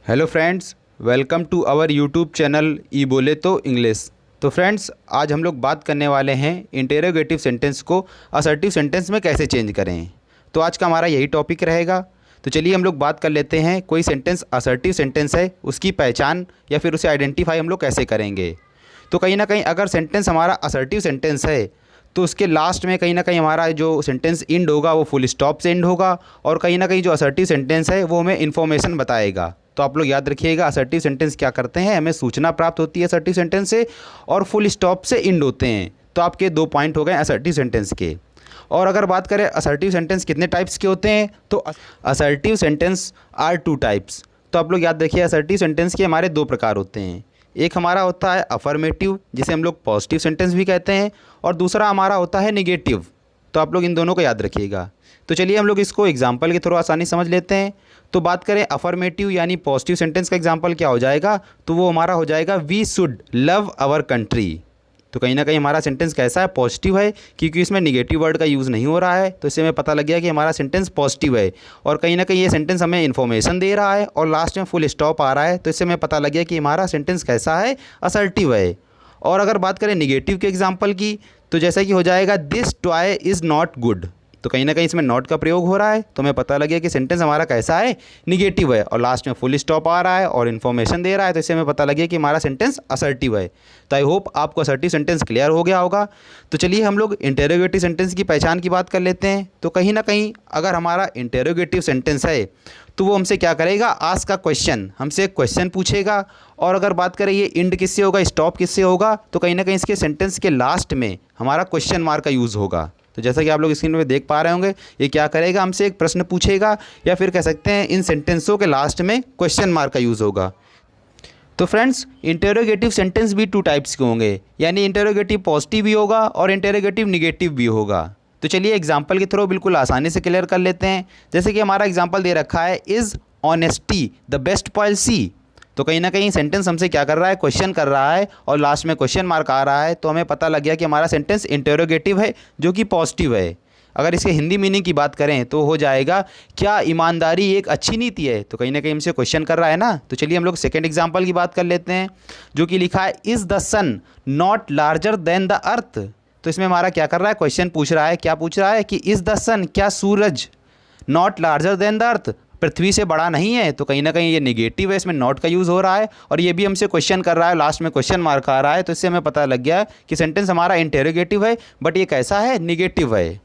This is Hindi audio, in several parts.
Hello friends, welcome to our YouTube channel E बोले तो इंग्लिश। तो फ्रेंड्स, आज हम लोग बात करने वाले हैं इंटेरोगेटिव सेंटेंस को असर्टिव सेंटेंस में कैसे चेंज करें। तो आज का हमारा यही टॉपिक रहेगा। तो चलिए हम लोग बात कर लेते हैं, कोई सेंटेंस असर्टिव सेंटेंस है उसकी पहचान या फिर उसे आइडेंटिफाई हम लोग कैसे करेंगे। तो कहीं ना कहीं अगर सेंटेंस हमारा असर्टिव सेंटेंस है तो उसके लास्ट में कहीं ना कहीं हमारा जो सेंटेंस एंड होगा वो फुल स्टॉप से एंड होगा, और कहीं ना कहीं जो असर्टिव सेंटेंस है वो हमें इन्फॉर्मेशन बताएगा। तो आप लोग याद रखिएगा, असर्टिव सेंटेंस क्या करते हैं, हमें सूचना प्राप्त होती है असर्टिव सेंटेंस से, और फुल स्टॉप से एंड होते हैं। तो आपके 2 पॉइंट हो गए असर्टिव सेंटेंस के। और अगर बात करें असर्टिव सेंटेंस कितने टाइप्स के होते हैं, तो असर्टिव सेंटेंस आर 2 टाइप्स। तो आप लोग याद रखिए, असर्टिव सेंटेंस के हमारे 2 प्रकार होते हैं। एक हमारा होता है अफर्मेटिव, जिसे हम लोग पॉजिटिव सेंटेंस भी कहते हैं, और दूसरा हमारा होता है निगेटिव। तो आप लोग इन दोनों को याद रखिएगा। तो चलिए हम लोग इसको एग्जाम्पल के थ्रू आसानी समझ लेते हैं। तो बात करें अफर्मेटिव यानी पॉजिटिव सेंटेंस का एग्जाम्पल क्या हो जाएगा, तो वो हमारा हो जाएगा we should love our country. तो कहीं ना कहीं हमारा सेंटेंस कैसा है, पॉजिटिव है, क्योंकि इसमें निगेटिव वर्ड का यूज़ नहीं हो रहा है। तो इससे हमें पता लग गया कि हमारा सेंटेंस पॉजिटिव है, और कहीं ना कहीं ये सेंटेंस हमें इन्फॉर्मेशन दे रहा है और लास्ट में फुल स्टॉप आ रहा है। तो इससे हमें पता लग गया कि हमारा सेंटेंस कैसा है, असर्टिव है। और अगर बात करें निगेटिव के एग्जाम्पल की, तो जैसा कि हो जाएगा this toy is not good. तो कहीं ना कहीं इसमें नॉट का प्रयोग हो रहा है, तो हमें पता लगे कि सेंटेंस हमारा कैसा है, निगेटिव है, और लास्ट में फुल स्टॉप आ रहा है और इन्फॉर्मेशन दे रहा है। तो इससे हमें पता लगे कि हमारा सेंटेंस असर्टिव है। तो आई होप आपको असर्टिव सेंटेंस क्लियर हो गया होगा। तो चलिए हम लोग इंटेरोगेटिव सेंटेंस की पहचान की बात कर लेते हैं। तो कहीं ना कहीं अगर हमारा इंटेरोगेटिव सेंटेंस है तो वो हमसे क्या करेगा, आस्क का क्वेश्चन, हमसे एक क्वेश्चन पूछेगा। और अगर बात करें ये एंड किससे होगा, स्टॉप किससे होगा, तो कहीं ना कहीं इसके सेंटेंस के लास्ट में हमारा क्वेश्चन मार्क का यूज़ होगा। तो जैसा कि आप लोग स्क्रीन पे देख पा रहे होंगे, ये क्या करेगा, हमसे एक प्रश्न पूछेगा, या फिर कह सकते हैं इन सेंटेंसों के लास्ट में क्वेश्चन मार्क का यूज़ होगा। तो फ्रेंड्स, इंटेरोगेटिव सेंटेंस भी 2 टाइप्स के होंगे, यानी इंटेरोगेटिव पॉजिटिव भी होगा और इंटेरोगेटिव निगेटिव भी होगा। तो चलिए एग्जाम्पल के थ्रू बिल्कुल आसानी से क्लियर कर लेते हैं। जैसे कि हमारा एग्जाम्पल दे रखा है, is honesty the best policy. तो कहीं ना कहीं सेंटेंस हमसे क्या कर रहा है, क्वेश्चन कर रहा है, और लास्ट में क्वेश्चन मार्क आ रहा है। तो हमें पता लग गया कि हमारा सेंटेंस इंटेरोगेटिव है, जो कि पॉजिटिव है। अगर इसके हिंदी मीनिंग की बात करें तो हो जाएगा, क्या ईमानदारी एक अच्छी नीति है। तो कहीं ना कहीं हमसे क्वेश्चन कर रहा है ना। तो चलिए हम लोग सेकंड एग्जांपल की बात कर लेते हैं, जो कि लिखा है, is the sun not larger than the earth. तो इसमें हमारा क्या कर रहा है, क्वेश्चन पूछ रहा है, क्या पूछ रहा है कि इज़ द सन, क्या सूरज, not larger than the earth, पृथ्वी से बड़ा नहीं है। तो कहीं ना कहीं ये निगेटिव है, इसमें नॉट का यूज़ हो रहा है, और ये भी हमसे क्वेश्चन कर रहा है, लास्ट में क्वेश्चन मार्क आ रहा है। तो इससे हमें पता लग गया कि सेंटेंस हमारा इंटेरोगेटिव है, बट ये कैसा है, निगेटिव है।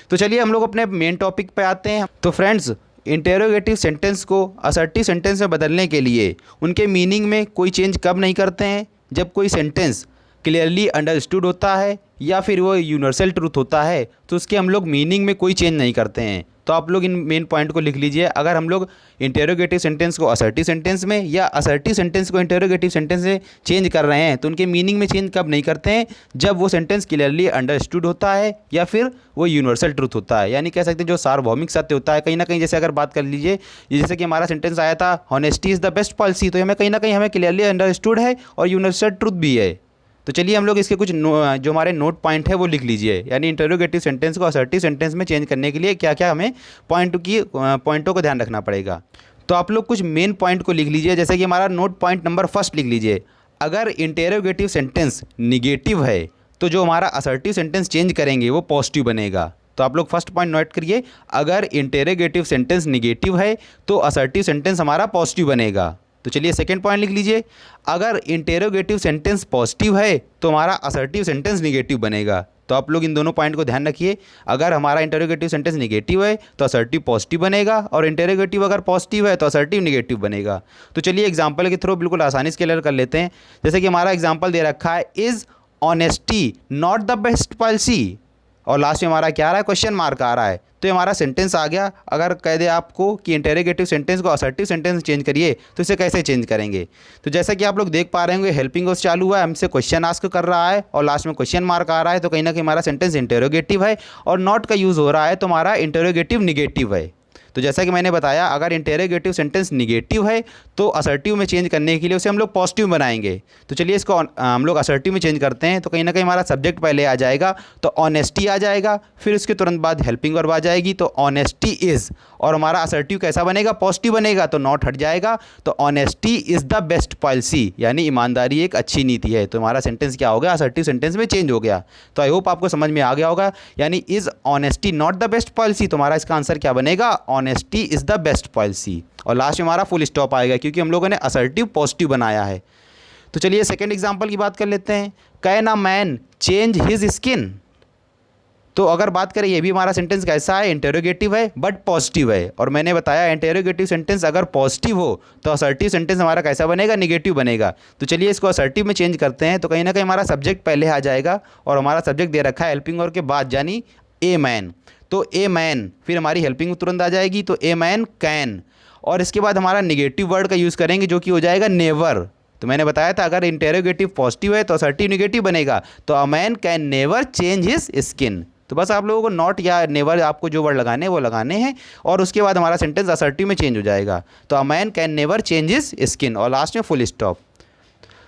तो चलिए हम लोग अपने मेन टॉपिक पे आते हैं। तो फ्रेंड्स, इंटेरोगेटिव सेंटेंस को असर्टिव सेंटेंस में बदलने के लिए उनके मीनिंग में कोई चेंज कब नहीं करते हैं, जब कोई सेंटेंस क्लियरली अंडरस्टूड होता है या फिर वो यूनिवर्सल ट्रूथ होता है, तो उसके हम लोग मीनिंग में कोई चेंज नहीं करते हैं। तो आप लोग इन मेन पॉइंट को लिख लीजिए। अगर हम लोग इंटेरोगेटिव सेंटेंस को असर्टिव सेंटेंस में या असर्टिव सेंटेंस को इंटेरोगेटिव सेंटेंस में चेंज कर रहे हैं, तो उनके मीनिंग में चेंज कब नहीं करते हैं, जब वो सेंटेंस क्लियरली अंडरस्टूड होता है या फिर वो यूनिवर्सल ट्रूथ होता है, यानी कह सकते हैं जो सार्वभौमिक सत्य होता है। कहीं ना कहीं जैसे अगर बात कर लीजिए, जैसे कि हमारा सेंटेंस आया था, honesty is the best policy, तो हमें कहीं ना कहीं हमें क्लियरली अंडरस्टूड है और यूनिवर्सल ट्रूथ भी है। तो चलिए हम लोग इसके कुछ जो हमारे नोट पॉइंट है वो लिख लीजिए, यानी इंटेरोगेटिव सेंटेंस को असर्टिव सेंटेंस में चेंज करने के लिए क्या क्या हमें पॉइंटों को ध्यान रखना पड़ेगा। तो आप लोग कुछ मेन पॉइंट को लिख लीजिए। जैसे कि हमारा नोट पॉइंट नंबर फर्स्ट लिख लीजिए, अगर इंटेरोगेटिव सेंटेंस निगेटिव है तो जो हमारा असर्टिव सेंटेंस चेंज करेंगे वो पॉजिटिव बनेगा। तो आप लोग फर्स्ट पॉइंट नोट करिए, अगर इंटेरोगेटिव सेंटेंस निगेटिव है तो असर्टिव सेंटेंस हमारा पॉजिटिव बनेगा। तो चलिए सेकंड पॉइंट लिख लीजिए, अगर इंटेरोगेटिव सेंटेंस पॉजिटिव है तो हमारा असर्टिव सेंटेंस निगेटिव बनेगा। तो आप लोग इन दोनों पॉइंट को ध्यान रखिए, अगर हमारा इंटेरोगेटिव सेंटेंस निगेटिव है तो असर्टिव पॉजिटिव बनेगा, और इंटेरोगेटिव अगर पॉजिटिव है तो असर्टिव निगेटिव बनेगा। तो चलिए एग्जांपल के थ्रू बिल्कुल आसानी से क्लियर कर लेते हैं। जैसे कि हमारा एग्जांपल दे रखा है, is honesty not the best policy, और लास्ट में हमारा क्या आ रहा है, क्वेश्चन मार्क आ रहा है। तो ये हमारा सेंटेंस आ गया। अगर कह दे आपको कि इंटेरोगेटिव सेंटेंस को असर्टिव सेंटेंस चेंज करिए, तो इसे कैसे चेंज करेंगे। तो जैसा कि आप लोग देख पा रहे होंगे, हेल्पिंग वर्ब चालू हुआ है, हमसे क्वेश्चन आस्क कर रहा है और लास्ट में क्वेश्चन मार्क आ रहा है। तो कहीं ना कहीं हमारा सेंटेंस इंटेरोगेटिव है, और नॉट का यूज़ हो रहा है, तो हमारा इंटेरोगेटिव निगेटिव है। तो जैसा कि मैंने बताया, अगर इंटेरोगेटिव सेंटेंस निगेटिव है तो असर्टिव में चेंज करने के लिए उसे हम लोग पॉजिटिव बनाएंगे। तो चलिए इसको हम लोग असर्टिव में चेंज करते हैं। तो कहीं ना कहीं हमारा सब्जेक्ट पहले आ जाएगा, तो ऑनेस्टी आ जाएगा, फिर उसके तुरंत बाद हेल्पिंग वर्ब आ जाएगी, तो ऑनेस्टी इज़, और हमारा असर्टिव कैसा बनेगा, पॉजिटिव बनेगा, तो नॉट हट जाएगा, तो honesty is the best policy, यानी ईमानदारी एक अच्छी नीति है। तो हमारा सेंटेंस क्या हो गया, असर्टिव सेंटेंस में चेंज हो गया। तो आई होप आपको समझ में आ गया होगा। यानी is honesty not the best policy, तो हमारा इसका आंसर क्या बनेगा, honesty is the best policy. और लास्ट में हमारा फुल स्टॉप आएगा क्योंकि हम लोगों ने असर्टिव पॉजिटिव बनाया है। तो चलिए सेकंड एग्जांपल की बात कर लेते हैं। Can a man change his skin. तो अगर बात करें, ये भी हमारा सेंटेंस कैसा है, इंटेरोगेटिव है बट पॉजिटिव है। और मैंने बताया इंटेरोगेटिव सेंटेंस अगर पॉजिटिव हो तो असर्टिव सेंटेंस हमारा कैसा बनेगा, निगेटिव बनेगा। तो चलिए इसको असर्टिव में चेंज करते हैं। तो कहीं ना कहीं हमारा सब्जेक्ट पहले आ जाएगा और हमारा सब्जेक्ट दे रखा है हेल्पिंग वर्ब के बाद, यानी ए मैन। तो ए मैन, फिर हमारी हेल्पिंग तुरंत आ जाएगी, तो ए मैन कैन, और इसके बाद हमारा निगेटिव वर्ड का यूज़ करेंगे जो कि हो जाएगा नेवर। तो मैंने बताया था अगर इंटेरोगेटिव पॉजिटिव है तो असर्टिव निगेटिव बनेगा। तो a man can never change his skin. तो बस आप लोगों को नॉट या नेवर, आपको जो वर्ड लगाने हैं वो लगाने हैं, और उसके बाद हमारा सेंटेंस असर्टिव में चेंज हो जाएगा। तो a man can never change his skin, और लास्ट में फुल स्टॉप।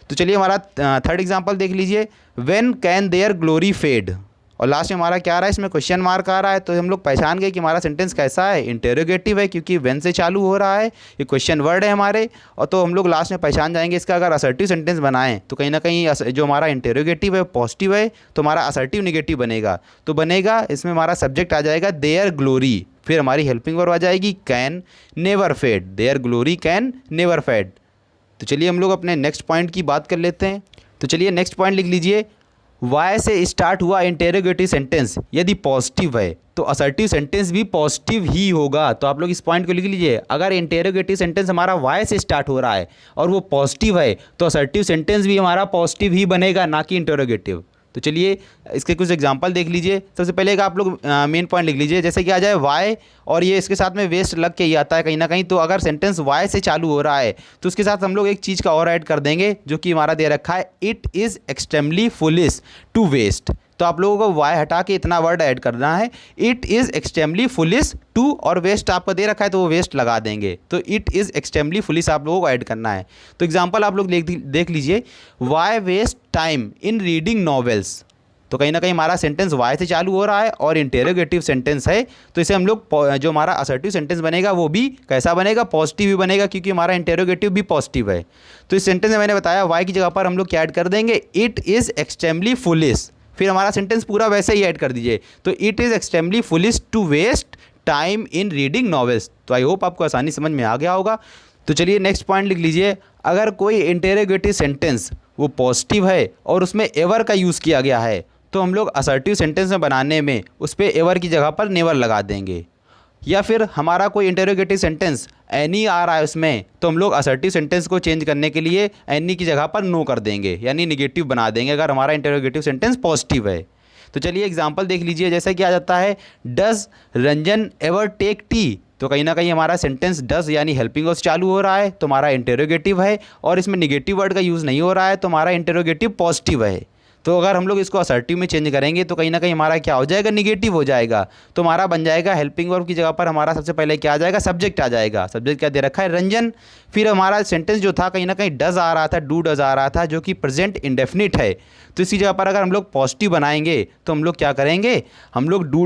तो चलिए हमारा थर्ड एग्जांपल देख लीजिए। When can their glory fade, और लास्ट में हमारा क्या आ रहा है, इसमें क्वेश्चन मार्क आ रहा है। तो हम लोग पहचान गए कि हमारा सेंटेंस कैसा है, इंटेरोगेटिव है, क्योंकि व्हेन से चालू हो रहा है, ये क्वेश्चन वर्ड है हमारे। और तो हम लोग लास्ट में पहचान जाएंगे इसका, अगर असर्टिव सेंटेंस बनाएं तो कहीं ना कहीं जो हमारा इंटेरोगेटिव है पॉजिटिव है, तो हमारा असर्टिव निगेटिव बनेगा। तो बनेगा इसमें हमारा सब्जेक्ट आ जाएगा देयर ग्लोरी, फिर हमारी हेल्पिंग वर्ब आ जाएगी can never fade, their glory can never fade. तो चलिए हम लोग अपने नेक्स्ट पॉइंट की बात कर लेते हैं। तो चलिए नेक्स्ट पॉइंट लिख लीजिए। वाई से स्टार्ट हुआ इंटेरोगेटिव सेंटेंस यदि पॉजिटिव है तो असर्टिव सेंटेंस भी पॉजिटिव ही होगा। तो आप लोग इस पॉइंट को लिख लीजिए। अगर इंटेरोगेटिव सेंटेंस हमारा वाई से स्टार्ट हो रहा है और वो पॉजिटिव है तो असर्टिव सेंटेंस भी हमारा पॉजिटिव ही बनेगा, ना कि इंटेरोगेटिव। तो चलिए इसके कुछ एग्जांपल देख लीजिए। सबसे पहले आप लोग मेन पॉइंट लिख लीजिए, जैसे कि आ जाए वाई, और ये इसके साथ में वेस्ट लग के ही आता है कहीं ना कहीं। तो अगर सेंटेंस वाई से चालू हो रहा है तो उसके साथ हम लोग एक चीज़ का और ऐड कर देंगे जो कि हमारा दे रखा है, it is extremely foolish to waste. तो आप लोगों को वाई हटा के इतना वर्ड ऐड करना है, it is extremely foolish to, और वेस्ट आपको दे रखा है तो वो वेस्ट लगा देंगे। तो इट इज़ एक्सट्रीमली फुलिश आप लोगों को ऐड करना है। तो एग्जाम्पल आप लोग देख लीजिए। Why waste time in reading novels. तो कहीं ना कहीं हमारा सेंटेंस वाई से चालू हो रहा है और इंटेरोगेटिव सेंटेंस है, तो इसे हम लोग जो हमारा असर्टिव सेंटेंस बनेगा वो भी कैसा बनेगा, पॉजिटिव ही बनेगा, क्योंकि हमारा इंटेरोगेटिव भी पॉजिटिव है। तो इस सेंटेंस में मैंने बताया वाई की जगह पर हम लोग क्या ऐड कर देंगे, इट इज़ एक्सट्रीमली फुलिश। फिर हमारा सेंटेंस पूरा वैसे ही ऐड कर दीजिए, तो it is extremely foolish to waste time in reading novels. तो आई होप आपको आसानी समझ में आ गया होगा। तो चलिए नेक्स्ट पॉइंट लिख लीजिए। अगर कोई इंटेरोगेटिव सेंटेंस वो पॉजिटिव है और उसमें एवर का यूज़ किया गया है तो हम लोग असर्टिव सेंटेंस में बनाने में उस पर एवर की जगह पर नेवर लगा देंगे। या फिर हमारा कोई इंटेरोगेटिव सेंटेंस एनी आ रहा है उसमें, तो हम लोग असर्टिव सेंटेंस को चेंज करने के लिए एनी की जगह पर नो कर देंगे, यानी निगेटिव बना देंगे अगर हमारा इंटेरोगेटिव सेंटेंस पॉजिटिव है। तो चलिए एग्जाम्पल देख लीजिए। जैसे कि आ जाता है, does Ranjan ever take tea. तो कहीं ना कहीं हमारा सेंटेंस डज यानी हेल्पिंग वर्ब चालू हो रहा है, तो हमारा इंटेरोगेटिव है, और इसमें निगेटिव वर्ड का यूज़ नहीं हो रहा है, तो हमारा इंटेरोगेटिव पॉजिटिव है। तो अगर हम लोग इसको असर्टिव में चेंज करेंगे तो कहीं ना कहीं हमारा क्या हो जाएगा, निगेटिव हो जाएगा। तो हमारा बन जाएगा हेल्पिंग वर्ब की जगह पर हमारा सबसे पहले क्या आ जाएगा, सब्जेक्ट आ जाएगा। सब्जेक्ट क्या दे रखा है, रंजन। फिर हमारा सेंटेंस जो था कहीं ना कहीं डज आ रहा था, डू डज आ रहा था, जो कि प्रेजेंट इंडेफिनिट है। तो इसी जगह पर अगर हम लोग पॉजिटिव बनाएंगे तो हम लोग क्या करेंगे, हम लोग डू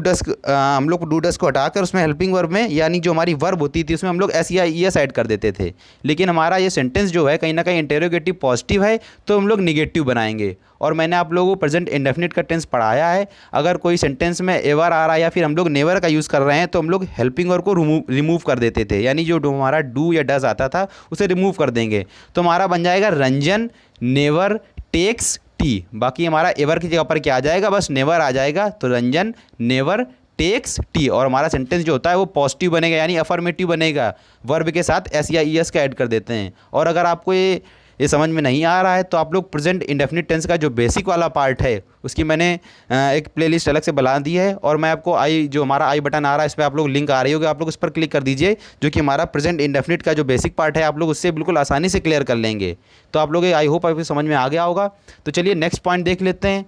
डज को हटाकर उसमें हेल्पिंग वर्ब में, यानी जो हमारी वर्ब होती थी उसमें हम लोग एस या ई एस ऐड कर देते थे। लेकिन हमारा ये सेंटेंस जो है कहीं ना कहीं इंटेरोगेटिव पॉजिटिव है, तो हम लोग निगेटिव बनाएंगे। और मैंने आप लोगों को प्रेजेंट इंडेफिनिट का टेंस पढ़ाया है। अगर कोई सेंटेंस में एवर आ रहा है या फिर हम लोग नेवर का यूज़ कर रहे हैं तो हम लोग हेल्पिंग वर्ब को रिमूव कर देते थे, यानी जो हमारा डू या डज आता था उसे रिमूव कर देंगे। तो हमारा बन जाएगा रंजन नेवर टेक्स टी। बाकी हमारा एवर की जगह पर क्या आ जाएगा, बस नेवर आ जाएगा। तो रंजन नेवर टेक्स टी, और हमारा सेंटेंस जो होता है वो पॉजिटिव बनेगा, यानी अफर्मेटिव बनेगा। वर्ब के साथ एस या ई एस का ऐड कर देते हैं। और अगर आपको ये समझ में नहीं आ रहा है तो आप लोग प्रेजेंट इंडेफिनिट टेंस का जो बेसिक वाला पार्ट है उसकी मैंने एक प्लेलिस्ट अलग से बना दी है, और मैं आपको जो हमारा आई बटन आ रहा है इस पर आप लोग लिंक आ रही होगी, आप लोग उस पर क्लिक कर दीजिए, जो कि हमारा प्रेजेंट इंडेफिनिट का जो बेसिक पार्ट है आप लोग उससे बिल्कुल आसानी से क्लियर कर लेंगे। तो आप लोग आई होप आपको समझ में आ गया होगा। तो चलिए नेक्स्ट पॉइंट देख लेते हैं।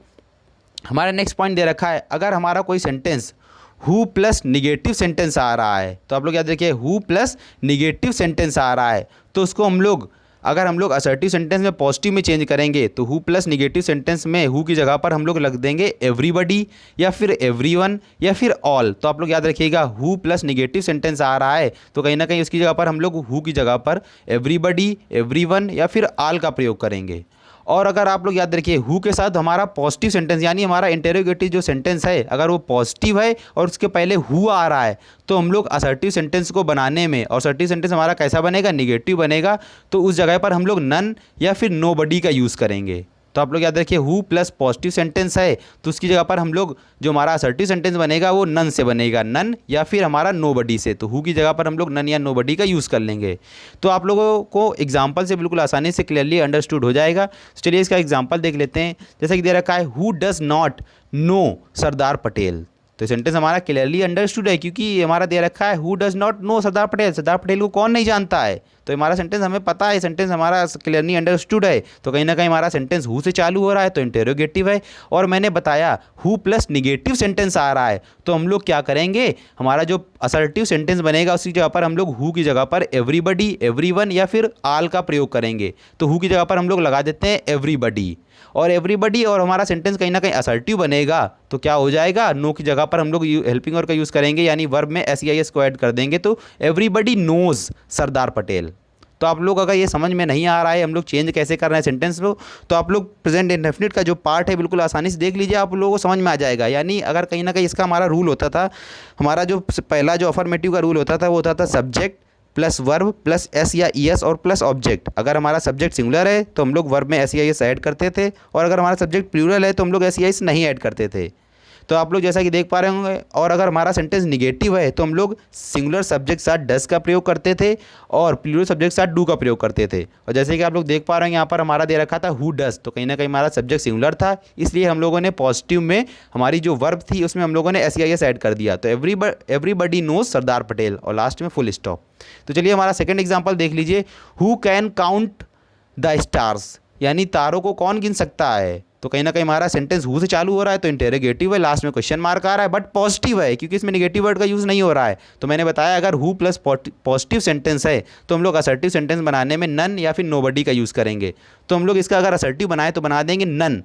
हमारा नेक्स्ट पॉइंट दे रखा है, अगर हमारा कोई sentence who plus negative sentence आ रहा है, तो आप लोग याद रखिए हु प्लस निगेटिव सेंटेंस आ रहा है, तो उसको हम लोग अगर हम लोग असर्टिव सेंटेंस में पॉजिटिव में चेंज करेंगे तो हु प्लस निगेटिव सेंटेंस में हु की जगह पर हम लोग लग देंगे एवरीबडी या फिर एवरीवन या फिर ऑल। तो आप लोग याद रखिएगा हु प्लस निगेटिव सेंटेंस आ रहा है तो कहीं ना कहीं उसकी जगह पर हम लोग हु की जगह पर एवरीबडी, एवरीवन या फिर ऑल का प्रयोग करेंगे। और अगर आप लोग याद रखिए हु के साथ हमारा पॉजिटिव सेंटेंस यानी हमारा इंटेरोगेटिव जो सेंटेंस है अगर वो पॉजिटिव है और उसके पहले हु आ रहा है तो हम लोग असर्टिव सेंटेंस को बनाने में, और असर्टिव सेंटेंस हमारा कैसा बनेगा, निगेटिव बनेगा, तो उस जगह पर हम लोग नन या फिर नोबडी का यूज़ करेंगे। तो आप लोग याद रखिए हु प्लस पॉजिटिव सेंटेंस है तो उसकी जगह पर हम लोग जो हमारा असर्टिव सेंटेंस बनेगा वो नन से बनेगा, नन या फिर हमारा नोबडी से, तो हु की जगह पर हम लोग नन या नोबडी का यूज़ कर लेंगे। तो आप लोगों को एग्जांपल से बिल्कुल आसानी से क्लियरली अंडरस्टूड हो जाएगा। चलिए इसका एग्जांपल देख लेते हैं। जैसा कि दे रखा है who does not know Sardar Patel, तो सेंटेंस हमारा क्लियरली अंडरस्टूड है क्योंकि हमारा दे रखा है who does not know Sardar Patel, Sardar Patel को कौन नहीं जानता है, तो हमारा सेंटेंस हमें पता है, सेंटेंस हमारा क्लियरली अंडरस्टूड है, तो कहीं ना कहीं हमारा सेंटेंस हु से चालू हो रहा है तो इंटेरोगेटिव है। और मैंने बताया हु प्लस निगेटिव सेंटेंस आ रहा है तो हम लोग क्या करेंगे, हमारा जो असर्टिव सेंटेंस बनेगा उसकी जगह पर हम लोग हु की जगह पर एवरीबडी, एवरीवन या फिर ऑल का प्रयोग करेंगे। तो हु की जगह पर हम लोग लगा देते हैं एवरीबडी, और एवरीबडी और हमारा सेंटेंस कहीं ना कहीं असर्टिव बनेगा तो क्या हो जाएगा, नो की जगह पर हम लोग हेल्पिंग वर्ब का यूज़ करेंगे यानी वर्ब में SEIS को ऐड कर देंगे, तो एवरीबडी नोज सरदार पटेल। तो आप लोग अगर ये समझ में नहीं आ रहा है हम लोग चेंज कैसे कर रहे हैं सेंटेंस को, तो आप लोग प्रेजेंट इंडेफिनिट का जो पार्ट है बिल्कुल आसानी से देख लीजिए, आप लोगों को समझ में आ जाएगा। यानी अगर कहीं ना कहीं इसका हमारा रूल होता था, हमारा जो पहला जो अफर्मेटिव का रूल होता था वो होता था subject plus verb plus S या ES और प्लस ऑब्जेक्ट। अगर हमारा सब्जेक्ट सिंगुलर है तो हम लोग वर्ब में SEIS ऐड करते थे, और अगर हमारा सब्जेक्ट प्लूरल है तो हम लोग SEIS नहीं ऐड करते थे। तो आप लोग जैसा कि देख पा रहे होंगे। और अगर हमारा सेंटेंस निगेटिव है तो हम लोग सिंगुलर सब्जेक्ट साथ डस का प्रयोग करते थे और प्लूरल सब्जेक्ट साथ डू का प्रयोग करते थे। और जैसे कि आप लोग देख पा रहे हैं यहाँ पर हमारा दे रखा था हु डस, तो कहीं ना कहीं हमारा सब्जेक्ट सिंगुलर था, इसलिए हम लोगों ने पॉजिटिव में हमारी जो वर्ब थी उसमें हम लोगों ने SEIS ऐड कर दिया, तो एवरीबडी नोज सरदार पटेल और लास्ट में फुल स्टॉप। तो चलिए हमारा सेकेंड एग्जाम्पल देख लीजिए, who can count the stars, यानी तारों को कौन गिन सकता है। तो कहीं ना कहीं हमारा सेंटेंस हु से चालू हो रहा है तो इंटेरोगेटिव है, लास्ट में क्वेश्चन मार्क आ रहा है, बट पॉजिटिव है क्योंकि इसमें नेगेटिव वर्ड का यूज़ नहीं हो रहा है। तो मैंने बताया अगर हु प्लस पॉजिटिव सेंटेंस है तो हम लोग असर्टिव सेंटेंस बनाने में नन या फिर नोबडी का यूज़ करेंगे। तो हम लोग इसका अगर असर्टिव बनाए तो बना देंगे none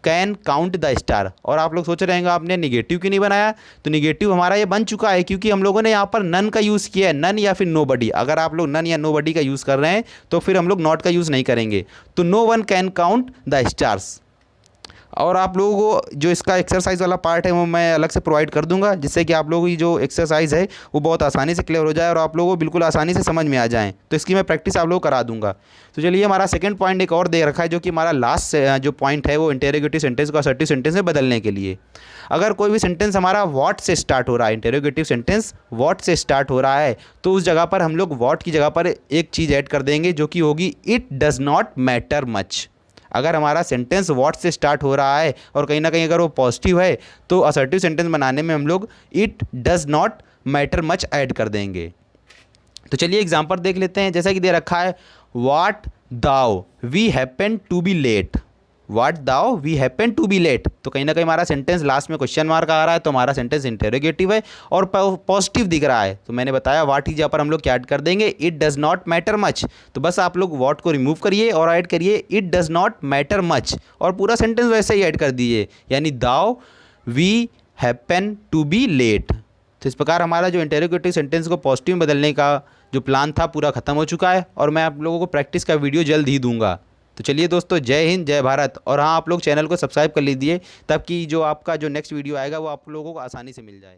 can count the star. और आप लोग सोच रहे हैं आपने निगेटिव क्यों नहीं बनाया, तो निगेटिव हमारा ये बन चुका है क्योंकि हम लोगों ने यहाँ पर नन का यूज़ किया है, नन या फिर नोबडी। अगर आप लोग नन या नोबडी का यूज़ कर रहे हैं तो फिर हम लोग नॉट का यूज़ नहीं करेंगे, तो no one can count the stars. और आप लोगों को जो इसका एक्सरसाइज वाला पार्ट है वो मैं अलग से प्रोवाइड कर दूंगा, जिससे कि आप लोगों की जो एक्सरसाइज है वो बहुत आसानी से क्लियर हो जाए और आप लोगों को बिल्कुल आसानी से समझ में आ जाए। तो इसकी मैं प्रैक्टिस आप लोगों को करा दूंगा। तो चलिए हमारा सेकंड पॉइंट एक और दे रखा है जो कि हमारा लास्ट जो पॉइंट है वो इंटेरोगेटिव सेंटेंस को असर्टिव सेंटेंस में बदलने के लिए। अगर कोई भी सेंटेंस हमारा व्हाट से स्टार्ट हो रहा है, इंटेरोगेटिव सेंटेंस व्हाट से स्टार्ट हो रहा है, तो उस जगह पर हम लोग व्हाट की जगह पर एक चीज़ ऐड कर देंगे जो कि होगी it does not matter much. अगर हमारा सेंटेंस व्हाट से स्टार्ट हो रहा है और कहीं ना कहीं अगर वो पॉजिटिव है तो असर्टिव सेंटेंस बनाने में हम लोग it does not matter much add कर देंगे। तो चलिए एग्जांपल देख लेते हैं। जैसा कि दे रखा है what though we happen to be late, what though we happen to be late. तो कहीं ना कहीं हमारा सेंटेंस लास्ट में क्वेश्चन मार्क आ रहा है तो हमारा सेंटेंस इंटेरोगेटिव है और पॉजिटिव दिख रहा है। तो मैंने बताया व्हाट की जगह पर हम लोग क्या ऐड कर देंगे, it does not matter much. तो बस आप लोग व्हाट को रिमूव करिए और ऐड करिए it does not matter much, और पूरा सेंटेंस वैसे ही ऐड कर दीजिए, यानी though we happen to be late. तो इस प्रकार हमारा जो इंटेरोगेटिव सेंटेंस को पॉजिटिव में बदलने का जो प्लान था पूरा खत्म हो चुका है, और मैं आप लोगों को प्रैक्टिस का वीडियो जल्द ही दूंगा। तो चलिए दोस्तों, जय हिंद जय भारत। और हाँ, आप लोग चैनल को सब्सक्राइब कर लीजिए ताकि जो आपका जो नेक्स्ट वीडियो आएगा वो आप लोगों को आसानी से मिल जाए।